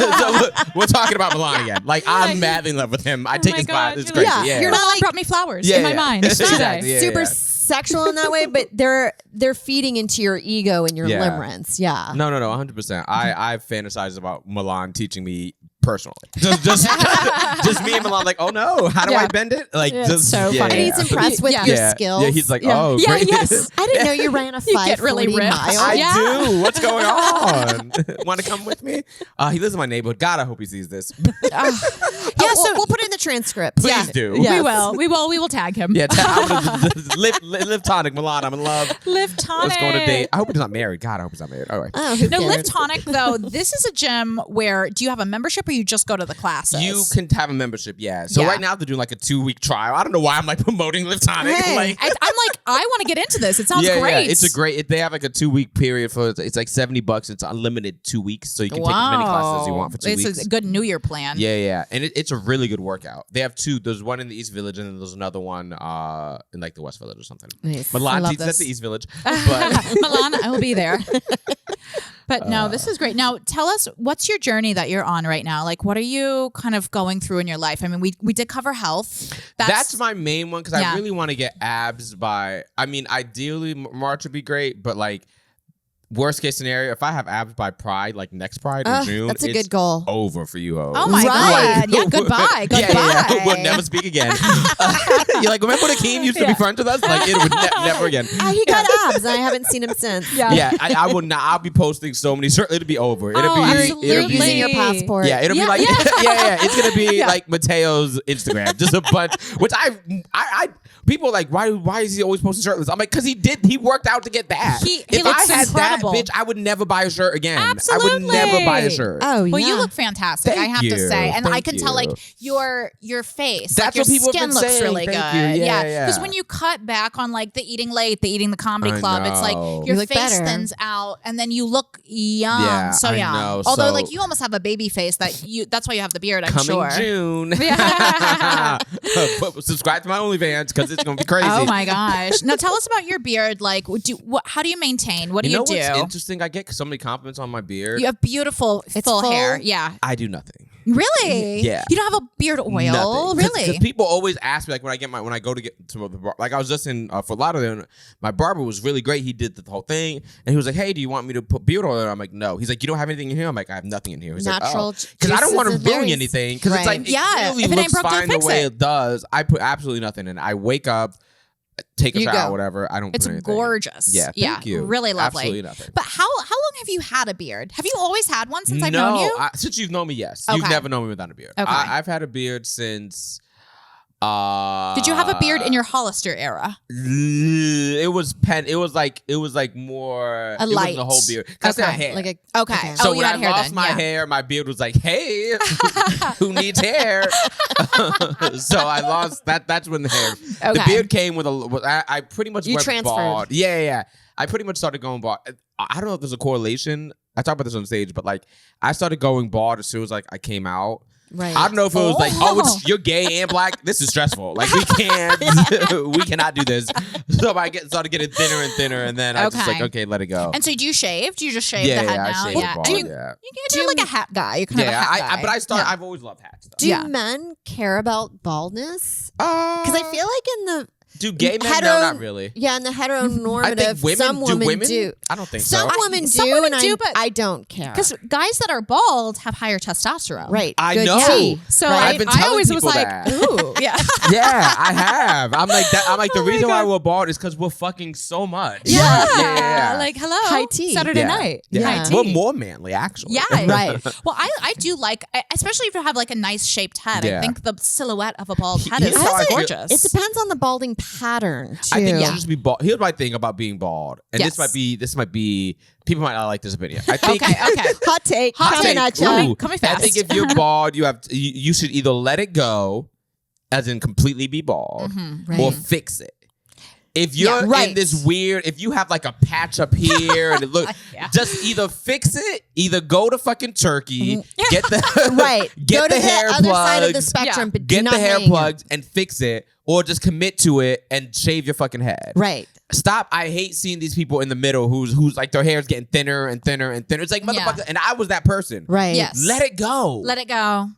yeah. So we're talking about Milan again. Like I'm madly in love with him. I take my his God, vibe. It's you're crazy. like- Yeah, you're Milan not brought me flowers Yeah, in my yeah. mind today. Exactly, yeah. super sexual in that way, but they're feeding into your ego and your Yeah. limerence. Yeah. No, 100%. I fantasize about Milan teaching me personally. Just me and Milan. Like, oh no, how do Yeah. I bend it? Like, Yeah, just it's so yeah, funny. And he's yeah. impressed with Yeah. your Yeah. skills. Yeah, he's like, Yeah. oh, Yeah, great. yes. I didn't know you ran a You get really 540 ripped. mile. I Yeah. do. What's going on? Want to come with me? He lives in my neighborhood. God, I hope he sees this. Yeah, so we'll put it in the transcript. Please do. Yeah. We will tag him. Yeah, live tonic, Milan. I'm in love. Live Tonic. Let's go on a date. I hope he's not married. God, I hope he's not married. All right. Oh, who No, cares? Live Tonic though. This is a gym where do you have a membership or you just go to the classes? You can have a membership, yeah. So Yeah. right now they're doing like a 2-week trial. I don't know why I'm like promoting Live Tonic. Hey. Like, I'm like, I want to get into this. It sounds yeah, great. it's a great. They have like a 2-week period for. It's like $70. It's unlimited 2 weeks, so you can take as many classes as you want for 2 It's weeks. a good New Year plan. Yeah, and it's a really good workout. They have two. There's one in the East Village, and then there's another one in like the West Village or something. Nice. Milan I love teaches at this. the East Village, but Milan, I will be there. But no, this is great. Now, tell us what's your journey that you're on right now? Like, what are you kind of going through in your life? I mean, we did cover health. that's my main one because Yeah. I really want to get abs by. I mean, ideally March would be great, but like worst case scenario, if I have abs by Pride, like next Pride in June, That's a it's good goal. over for you. Oh my Right. God. Yeah, goodbye. Goodbye. Yeah. We'll never speak again. You're like, remember when Akeem used to be friends with us? Like, it would never again. He got abs, and I haven't seen him since. Yeah. I will not. I'll be posting so many. It'll be over. It'll be. absolutely. You're It'll be. using your passport. Yeah, it'll Yeah, be like yeah. It's gonna be Yeah. like Mateo's Instagram, just a bunch. Which I people are like, why is he always posting shirtless? I'm like, because he worked out to get that. He if looks I had incredible. that, bitch, I would never buy a shirt again. Absolutely. I would never buy a shirt. Oh, yeah. Well, you look fantastic, I Thank have to you. say. And I Thank can tell, you. like, your face. That's like, your what people have skin been looks saying. really Thank good. you. Yeah, Because yeah. when you cut back on, like, the eating late, the eating the comedy I club, it's like know. your You look face better. thins out and then you look young. Yeah, so I young. know. Although, So- like, you almost have a baby face that's why you have the beard, I'm Coming sure. June. Yeah. Subscribe to my OnlyFans because it's gonna be crazy. Oh my gosh! Now tell us about your beard. Like, how do you maintain? What do You know you what's do? interesting? I get so many compliments on my beard. You have beautiful full full? hair. Yeah. I do nothing. Really? Yeah. You don't have a beard oil? Really? Because people always ask me, like, when I go to get to the bar, like I was just in Fort Lauderdale, and my barber was really great. He did the whole thing, and he was like, "Hey, do you want me to put beard oil?" And I'm like, "No." He's like, "You don't have anything in here?" I'm like, "I have nothing in here." He's Natural like, because I don't want to juices and ruin berries. anything. Because Right. it's like, Yeah, it really if it ain't looks broke, don't fine the fix way it. it does. I put absolutely nothing in. I wake up. take a You shower, go. whatever. I don't. It's put anything. gorgeous. Yeah, thank you. Really lovely. Absolutely nothing. But how long have you had a beard? Have you always had one since I've No, known you? since you've known me, yes. Okay. You've never known me without a beard. Okay. I've had a beard since. Did you have a beard in your Hollister era? It was like more. A It light. wasn't the whole beard. Cause I had hair. Like a Okay. So Oh, you when had I hair lost then, my yeah. hair, my beard was like, "Hey, who needs hair?" So I lost that. That's when the hair. The Okay. beard came with a. I pretty much You went transferred. bald. Yeah. I pretty much started going bald. I don't know if there's a correlation. I talk about this on stage, but like I started going bald as soon as like I came out. Right. I don't know if it was like, you're gay and black. This is stressful. Like we cannot do this. So I started getting thinner and thinner, and then I was just like, okay, let it go. And so do you shave? Do you just shave Yeah, the head I now? shaved yeah. bald, And yeah. you're like a hat guy. You're kind of a Yeah, hat guy. but I started. Yeah. I've always loved hats. Though. Do Yeah. men care about baldness? Because I feel like in the do gay men? No, not really. Yeah, in the I heteronormative, think women some do. women do. I don't think Some so. women do, some women and do, but- I don't care. Because guys that are bald have higher testosterone. Right, I good know. tea. So Right? I've been I telling always was people like, that. ooh, yeah. Yeah, I have. I'm like that. I'm like the Oh my reason why God. we're bald is because we're fucking so much. Yeah. Like, hello. High tea. Saturday Yeah. night. Yeah. High tea. We're more manly, actually. Yeah, Right. Well, I do like, especially if you have like a nice shaped head. Yeah. I think the silhouette of a bald head Here's is how I feel. gorgeous. It depends on the balding pattern too. I think you should just be bald. Here's my thing about being bald, and Yes. this might be people might not like this opinion. I think okay. hot take. Hot coming take. at ya. Coming I fast. think if you're bald, you should either let it go, as in completely be bald, Mm-hmm. Right. or fix it. If you're right. in this weird, if you have like a patch up here and it look, Yeah. just either fix it, either go to fucking Turkey, get the Right. get Go to the hair other side of the plugs, spectrum, Yeah. but do get not the hair hang it. plugs and fix it, or just commit to it and shave your fucking head. Right. Stop. I hate seeing these people in the middle who's like their hair's getting thinner and thinner and thinner. It's like Yeah. motherfucker, and I was that person. Right. Yes. Let it go. Let it go.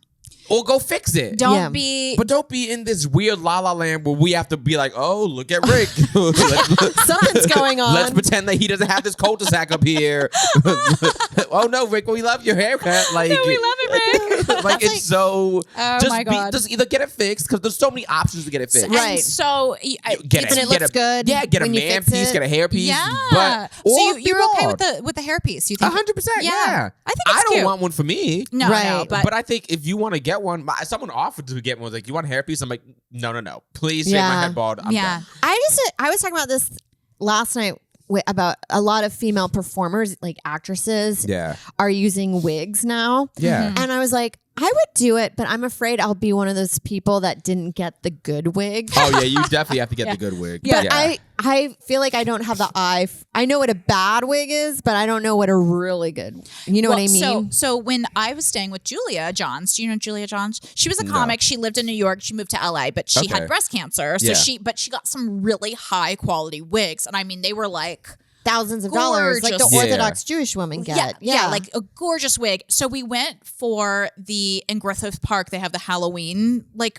Or go fix it. Don't Yeah. be. But don't be in this weird la la land where we have to be like, oh, look at Rick. Something's going on. Let's pretend that he doesn't have this cul-de-sac up here. Oh no, Rick, we love your haircut. Like, we love it, Rick. like it's so. Oh just my God. just either get it fixed because there's so many options to get it fixed. Right. And so Get And it looks good Yeah, get a when you man fix piece, it. get a hair piece. yeah. But so or be you're okay bald. with the hairpiece? You think? 100%. Yeah. I think it's I don't cute. want one for me. No, Right. no, But I think if you want to get one, someone offered to get one. Like, you want a hairpiece? I'm like, no. Please shave my Yeah. head bald. I'm yeah. done. I was talking about this last night about a lot of female performers, like actresses, Yeah. are using wigs now. Yeah. And I was like, I would do it, but I'm afraid I'll be one of those people that didn't get the good wig. Oh yeah, you definitely have to get the good wig. But I feel like I don't have the eye. I know what a bad wig is, but I don't know what a really good. You know what I mean? So when I was staying with Julia Johns, do you know Julia Johns? She was a comic. She lived in New York. She moved to LA, but she Okay. had breast cancer. So Yeah. she got some really high quality wigs, and I mean they were like Thousands of dollars, like the Gorgeous. Orthodox Jewish women get. yeah, like a gorgeous wig. So we went for in Griffith Park. They have the Halloween like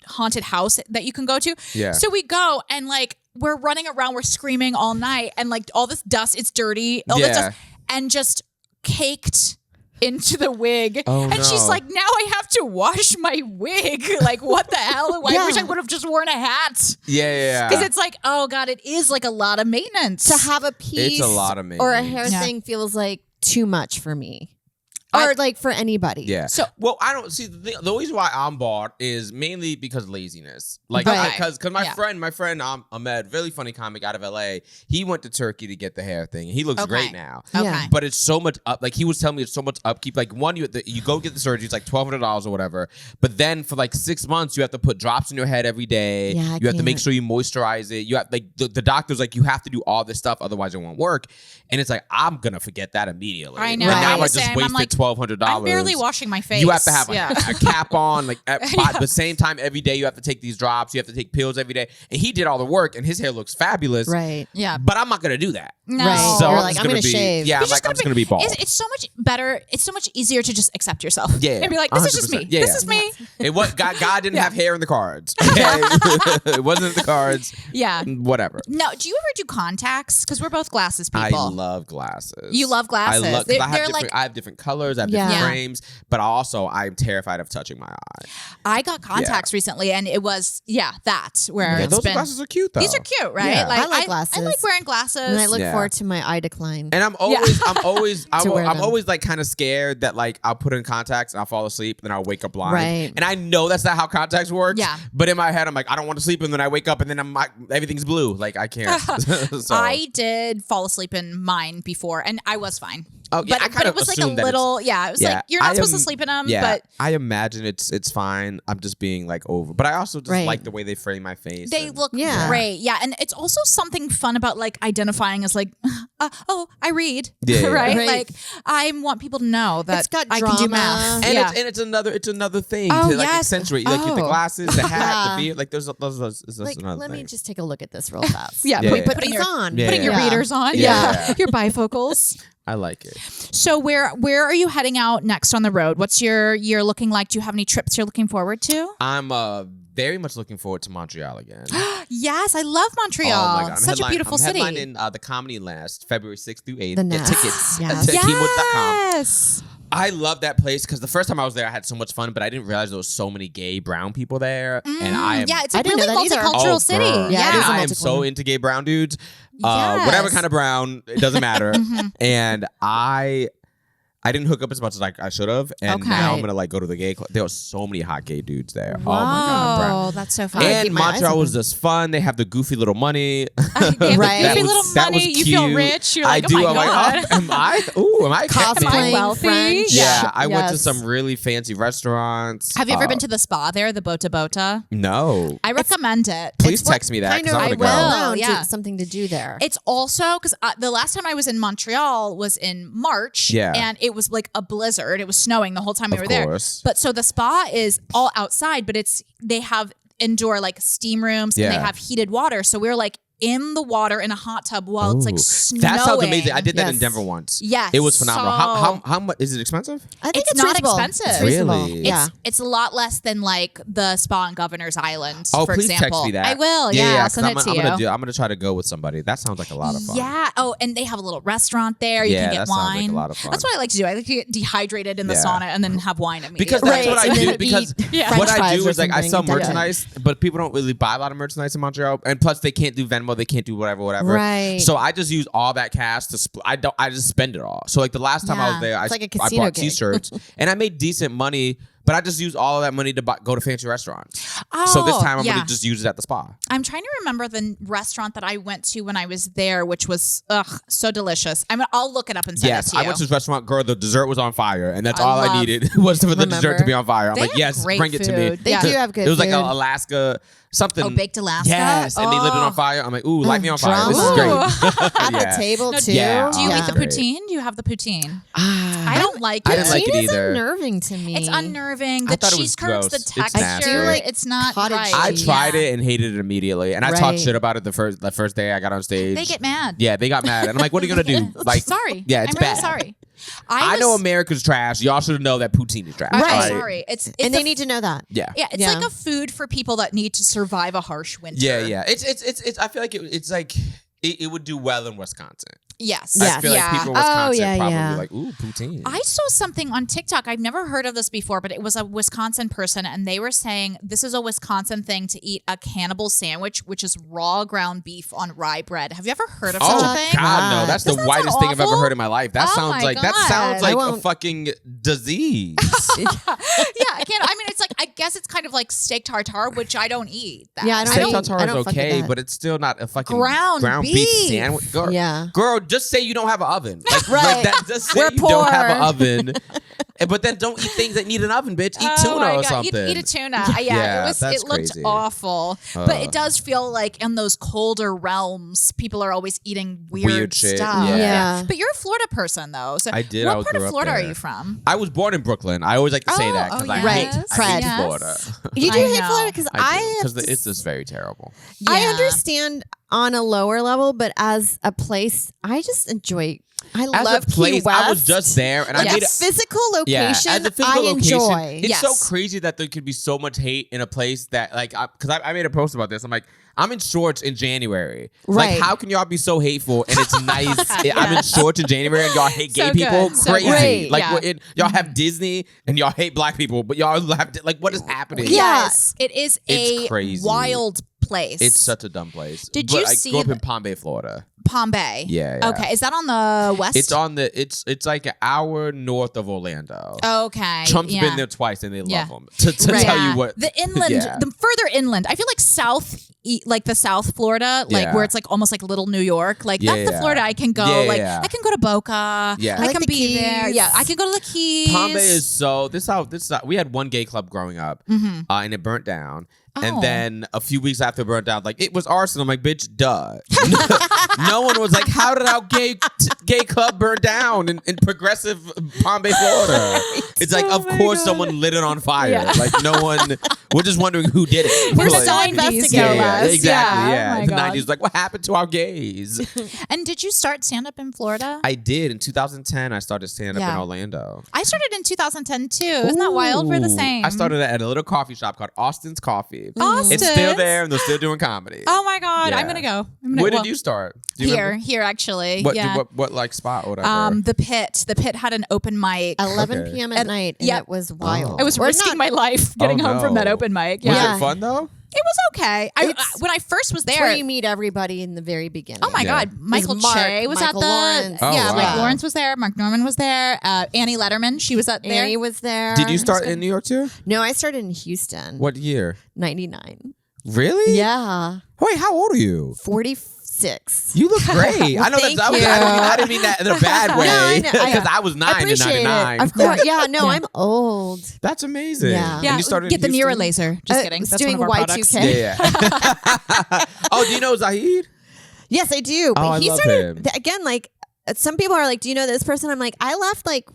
haunted house that you can go to. Yeah. So we go and like we're running around, we're screaming all night, and like all this dust, it's dirty, all this Yeah. dust, and just caked into the wig. Oh, and she's no. like, now I have to wash my wig. Like, what the hell? I Yeah. wish I would have just worn a hat. Yeah. Because it's like, oh God, it is like a lot of maintenance. to have a piece It's a lot of or a maintenance. hair Yeah. thing feels like too much for me. Or like for anybody. Yeah. So- well, I don't see the reason why I'm bald is mainly because laziness. Like, Right. because my Yeah. friend Ahmed, really funny comic out of LA. He went to Turkey to get the hair thing. He looks Okay. great now. Okay. Yeah. But it's so much up. Like he was telling me, it's so much upkeep. Like one, you go get the surgery, it's like $1,200 or whatever. But then for like 6 months, you have to put drops in your head every day. Yeah, I you have to make can't. sure you moisturize it. You have like the doctor's like you have to do all this stuff, otherwise it won't work. And it's like I'm gonna forget that immediately. I know. But now I Right. just Same. I'm wasted like, $1,200. I'm barely washing my face. You have to have a, Yeah. a cap on, like at the same time every day. You have to take these drops. You have to take pills every day. And he did all the work, and his hair looks fabulous. Right. Yeah. But I'm not gonna do that. No. Right. So You're I'm like, just I'm gonna gonna be, shave. yeah, You're I'm like, I'm just gonna be bald. It's so much better. It's so much easier to just accept yourself. Yeah, and be like, this is just 100%. me. Yeah, This yeah. is me. It was God didn't have hair in the cards. Okay? It wasn't in the cards. Yeah. Whatever. No, do you ever do contacts? Because we're both glasses people. I love glasses. You love glasses. I love. 'Cause They're I have different. like- I have different colors. I have Yeah. different Yeah. frames. But I'm terrified of touching my eye. I got contacts recently, and it was that where Yeah, it's those been. glasses are cute though. These are cute, right? Yeah. I like glasses. I like wearing glasses. And I look Yeah. forward to my eye decline. And I'm always To wear I'm them. always like kind of scared that like I'll put in contacts and I'll fall asleep and then I'll wake up blind. Right. And I know that's not how contacts work. Yeah. But in my head I'm like I don't want to sleep and then I wake up and then I'm like everything's blue. Like I can't. So, I did fall asleep in mine before, and I was fine. Oh, yeah, I but kind it of was like a assumed that little, it was like you're not supposed to sleep in them, but I imagine it's fine. I'm just being like over. But I also just Right. like the way they frame my face. they and- look Yeah. great. Yeah, and it's also something fun about like identifying as like, I read, Yeah. right? Right. Like I want people to know that It's got I can do drama. math. And yeah. it's another thing Oh, to like yes. accentuate. Like the Oh. glasses, the hat, Yeah. the beard. Like there's Like, another let me thing. just take a look at this real fast. Yeah, Yeah. put Putting your, these on. Yeah. putting your Yeah. readers on. Yeah. Your bifocals. I like it. So where are you heading out next on the road? What's your year looking like? Do you have any trips you're looking forward to? I'm very much looking forward to Montreal again. Yes, I love Montreal. Oh my God. Such a beautiful city. I'm headlining the Comedy Last, February 6th through 8th. The Get Nest. tickets Yes. at AkeemWoods.com. Yes. I love that place because the first time I was there, I had so much fun, but I didn't realize there was so many gay brown people there. And I am, Yeah, it's I a didn't really know that either. multicultural oh, city. girl. Yeah, Yeah. it is a I am so multicultural. into gay brown dudes. Yes. Whatever kind of brown, it doesn't matter. And I didn't hook up as much as I should have, and Okay. now I'm gonna like go to the gay club. There were so many hot gay dudes there. Oh my god, bro. Oh, that's so fun. keep And my eyes Montreal was open. just fun. They have the goofy little money. Right. That Goofy was- little that money. was You feel cute. rich. You're I like, do. oh my I'm God. like, am I Cosplaying wealthy? French. Yeah, I went to Yes. some really fancy restaurants. Have you ever been to the spa there, the Bota Bota? No. I recommend it. Please It's what text me that Kind because of I I want to will. go. well known Yeah. to something to do there. It's also because the last time I was in Montreal was in March. Yeah. And it was like a blizzard. It was snowing the whole time we Of were there. course. But so the spa is all outside, but they have indoor like steam rooms and Yeah. they have heated water. So we were like in the water in a hot tub while it's like Ooh. snowing. That sounds amazing. I did that in Yes. Denver once. Yes. It was phenomenal. So- How much is it expensive? I think it's it's not reasonable. expensive. It's reasonable. Really? Yeah. It's a lot less than like the spa on Governor's Island, Oh, for please example. text me that. I will. Yeah, I'll send it to you. I'm gonna try to go with somebody. That sounds like a lot of fun. Yeah. Oh, and they have a little restaurant there. You Yeah, can get that sounds like wine. a lot of fun. That's what I like to do. I like to get dehydrated in the Yeah. sauna and then have wine immediately. Because that's Right, what I and do. then Because eat Yeah. French what I fries do or is like I something. sell Yeah. merchandise, but people don't really buy a lot of merchandise in Montreal. And plus, they can't do Venmo. They can't do whatever. Right. So I just use all that cash to. I just spend it all. So like the last time I Yeah. was there, It's like a I casino bought gig. T-shirts and I made decent money. But I just use all of that money to go to fancy restaurants. Oh, So this time I'm yeah. gonna just use it at the spa. I'm trying to remember the restaurant that I went to when I was there, which was so delicious. I'll look it up and send it Yes, to you. I went to this restaurant. Girl, the dessert was on fire, and that's I all I love- needed was for the dessert Remember? to be on fire. I'm They like, have yes, great bring it to me. food. They Yeah. do have good It was like food. a Alaska something. Oh, baked Alaska? Yes, and they lit it Oh. on fire. I'm like, ooh, light me on fire. This is drama. great. At Yeah. the table No, too. Yeah. Do you Oh, eat the great. poutine? Do you have the poutine? I I don't like I it. didn't like it Poutine is either. unnerving to me. It's unnerving. I The thought it was cheese curds, the gross. It's nasty. texture, I do like it's not cottage right. I cheese. tried Yeah. it and hated it immediately, and I Right. talked shit about it the first day I got on stage. They get mad. Yeah, they got mad, and I'm like, what are you gonna do? Like, Sorry. Yeah, it's I'm really bad. sorry. I know America's trash. Y'all should know that poutine is trash. I'm Right. sorry. It's and a they need to know that. Yeah. Yeah, it's Yeah. like a food for people that need to survive a harsh winter. Yeah. It's. I feel like it's like it would do well in Wisconsin. Yes. I feel like people in Wisconsin yeah, probably yeah. like, ooh, poutine. I saw something on TikTok. I've never heard of this before, but it was a Wisconsin person, and they were saying this is a Wisconsin thing to eat a cannibal sandwich, which is raw ground beef on rye bread. Have you ever heard of Oh such a thing? God, no! That's Doesn't the that whitest sound thing I've ever awful? heard in my life. That Oh sounds my like God. a won't- fucking disease. Yeah, I can't. I mean, it's like I guess it's kind of like steak tartare, which I don't eat. That. Yeah, I don't Steak eat- tartare I is don't fuck with okay, that. but it's still not a fucking Ground beef beef. sandwich. Girl, Yeah. girl, just say you don't have an oven. Like, Right. that, just say We're you don't have an poor. oven. But then don't eat things that need an oven, bitch. Eat Oh tuna my or God. something. Eat a tuna. Yeah, it that's looked crazy. awful. But it does feel like in those colder realms, people are always eating weird shit, stuff. yeah. But you're a Florida person though. So I did. I what part grew of up Florida are there. you from? I was born in Brooklyn. I always like to say Oh, that oh, because yes. I Right. hate, I hate Cred. Florida. You do I hate know. Florida because Because it's just very terrible. I Yeah. understand on a lower level, but as a place, I just enjoy. I As love a place, Key West. I was just there, and I made As a physical location. as a physical I location, enjoy. it's so crazy that there could be so much hate in a place that, like, because I made a post about this. I'm like, I'm in shorts in January. Right. Like, how can y'all be so hateful and it's nice? I'm in shorts in January and y'all hate gay people. So Crazy. great. Like, y'all have Disney and y'all hate black people, but y'all have like, what is happening? Yes, it is It's a crazy. wild place. It's such a dumb place. Did but you I see grew up in Palm Bay, Florida. Palm Bay? Yeah. Okay, is that on the west? It's on the. It's like an hour north of Orlando. Okay. Trump's yeah. been there twice and they Yeah. love him. To Right. tell you what, the inland, Yeah. the further inland, I feel like like the South Florida, like Yeah. where it's like almost like little New York. Like Yeah, that's the yeah. Florida I can go. Yeah, like yeah. I can go to Boca. Yeah. I I like can the be there. Keys. Yeah, I can go to the Keys. Palm Bay is so. We had one gay club growing up, and it burnt down. Oh. And then a few weeks after it burnt down, like it was arson. I'm like, bitch, duh. No one was like, how did our gay club burn down in progressive Palm Bay, Florida? It's like, of course, someone lit it on fire. Yeah. Like no one. We're just wondering who did it. We're Like, still 90s, investigating. yeah, exactly. Yeah. Yeah, Oh my in the God. 90s, like what happened to our gays? And did you start stand up in Florida? I did in 2010. I started stand up in Yeah. Orlando. I started in 2010 too. Isn't that wild? We're the Ooh. same. I started at a little coffee shop called Austin's Coffee. Austin. It's still there, and they're still doing comedy. Oh my God, Yeah. I'm gonna go. Where did you start? Do you remember? Here actually. What, yeah. what like spot or whatever? The Pit. The Pit had an open mic. 11 Okay. p.m. at night, and yeah. it was wild. I was We're risking not my life getting home from that no. open mic. Was Yeah. it fun though? It was okay. When I first was It's where there. you meet everybody in the very beginning. Oh my Yeah. God, Michael Mark, Che was Michael at the Lawrence. Oh, yeah, wow. Mike Lawrence was there, Mark Norman was there, Annie Letterman, she was at there. Annie was there. Did you start in New York too? No, I started in Houston. What year? 99. Really? Yeah. Wait, how old are you? 46. You look great. I know Thank that's. you. I didn't mean that in a bad No, way I know. because I was 9 in Appreciate 99. it. Of course. Yeah, no, I'm old. That's amazing. Yeah. And Yeah, you started get in the Houston? Neura laser. Just kidding. It's That's one doing of our products. Y2K. Yeah. Oh, do you know Zahid? Yes, I do. But Oh, I he love started him. again. Like some people are like, "Do you know this person?" I'm like, I left like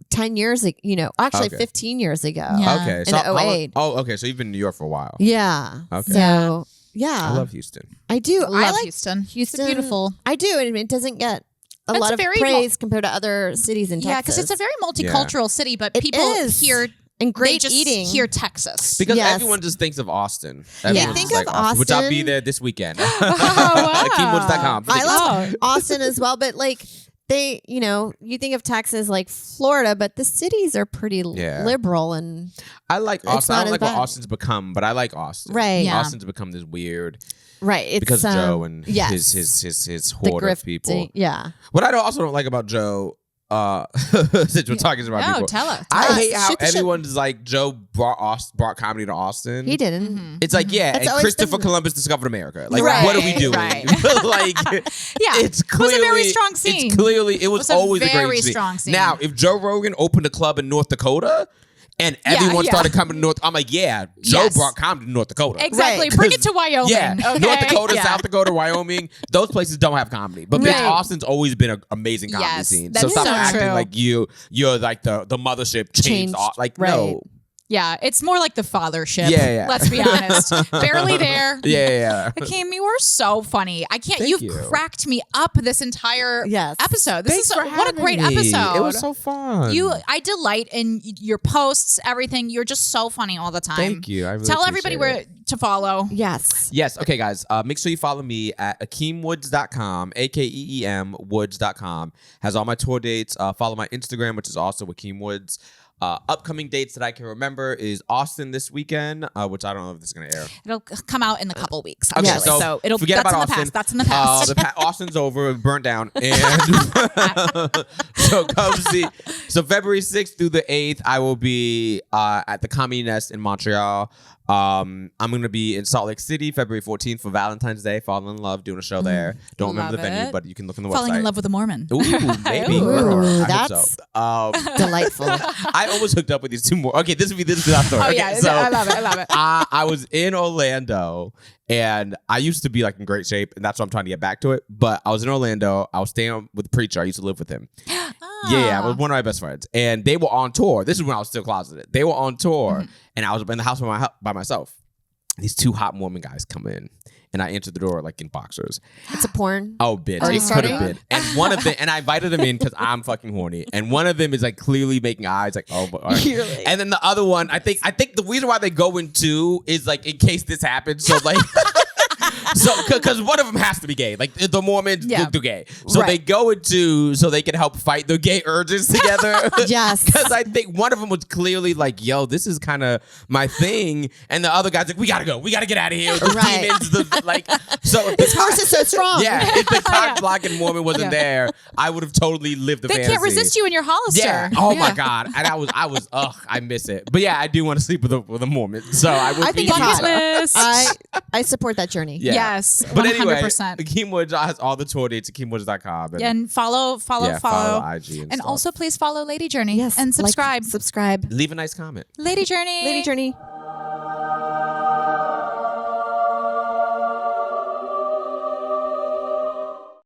10 years ago. Actually Okay. 15 years ago. Yeah. Okay. In So how long- 08. Oh, okay. So you've been in New York for a while. Yeah. Okay. So yeah, I love Houston. I do. I Love like Houston. Houston. It's beautiful. I do, and it doesn't get a It's lot of very praise compared to other cities in Yeah, Texas. because it's a very multicultural city, but It people is. here and they great just eating. hear Texas. Because Yes. everyone just thinks of Austin. Yeah. Everyone's Think just of like which I'll be Austin. there this weekend. wow. AkeemWoods.com. I love Oh. Austin as well, but like they, you think of Texas like Florida, but the cities are pretty Yeah. liberal and I like It's Austin. I not don't as like what bad. Austin's become, but I like Austin. Right. Yeah. Austin's become this weird right. It's because Joe and yes. his the horde of grifting. people. Yeah. What I also don't like about Joe, since we're talking about No, people, tell us. I Tell us. hate how Shoot the shit. everyone's like Joe brought comedy to Austin. He didn't. Mm-hmm. It's like That's and always Christopher been- Columbus discovered America. Like, Right, what are we doing? right. Like, Yeah. it's It was a clearly very strong scene. It's clearly it was was a always a very great scene. strong scene. Now, if Joe Rogan opened a club in North Dakota and everyone yeah. started coming to North, I'm like, yeah, Joe Yes. brought comedy to North Dakota. Exactly. Right. Bring it to Wyoming. Yeah, Okay? North Dakota, Yeah. South Dakota, Wyoming, those places don't have comedy. But bitch, Right. Austin's always been an amazing comedy Yes, scene. that's So stop so acting true. like you're like the mothership changed. Changed, Like right. no, Yeah, it's more like the fathership. Yeah, yeah. Let's be honest. Barely there. yeah. Akeem, you were so funny. I can't. Thank You've you. cracked me up this entire Yes. episode. This Thanks is for what a great having me. episode. It was so fun. I delight in your posts, everything. You're just so funny all the time. Thank you. I really Tell everybody appreciate where to follow. Yes. Yes. Okay, guys. Make sure you follow me at AkeemWoods.com, AKEEM Woods.com. Has all my tour dates. Follow my Instagram, which is also Akeem Woods. Upcoming dates that I can remember is Austin this weekend, which I don't know if this is going to air. It'll come out in a couple weeks. Okay, Actually. so it'll forget that's about in the Austin. past. That's in the past. Austin's over, burnt down, and so come see. So February 6th through the 8th, I will be at the Comedy Nest in Montreal. I'm gonna be in Salt Lake City February 14th for Valentine's Day. Falling in Love, doing a show there. Don't remember the Love venue, it. but you can look on the Falling website. in love with a Mormon. Ooh, maybe. Ooh, I hope that's so. delightful. I almost hooked up with these two more. Okay, this is our story. Oh Okay, yeah, so I love it. I love it. I was in Orlando and I used to be like in great shape, and that's why I'm trying to get back to it. But I was in Orlando. I was staying with the preacher. I used to live with him. Yeah, I was one of my best friends, and they were on tour. This is when I was still closeted. They were on tour, and I was in the house by myself. these 2 hot Mormon guys come in. And I entered the door like in boxers. It's a porn. Oh, bitch. Already It could starting? have been. And one of them, and I invited them in because I'm fucking horny. And one of them is like clearly making eyes like, oh, but, all right. And then the other one, I think the reason why they go in 2 is like in case this happens. So like, so because one of them has to be gay. Like the Mormons, they're gay. So they go in 2 so they can help fight their gay urges together. Yes. Because I think one of them was clearly like, yo, this is kind of my thing. And the other guy's like, we got to go. We got to get out of here. The demons, like, so this horse is so strong. Yeah, if the cock blocking Mormon wasn't there, I would have totally lived the fantasy. They can't resist you in your Hollister. Yeah. Oh my God. And I was, I miss it. But yeah, I do want to sleep with a Mormon. So I would. I think it's hot. I support that journey. Yeah. Yes, 100%. But anyway, Akeem Woods has all the tour dates. AkeemWoods.com. And follow IG and also please follow Lady Journey. Yes, and subscribe. Subscribe. Leave a nice comment. Lady Journey. Lady Journey.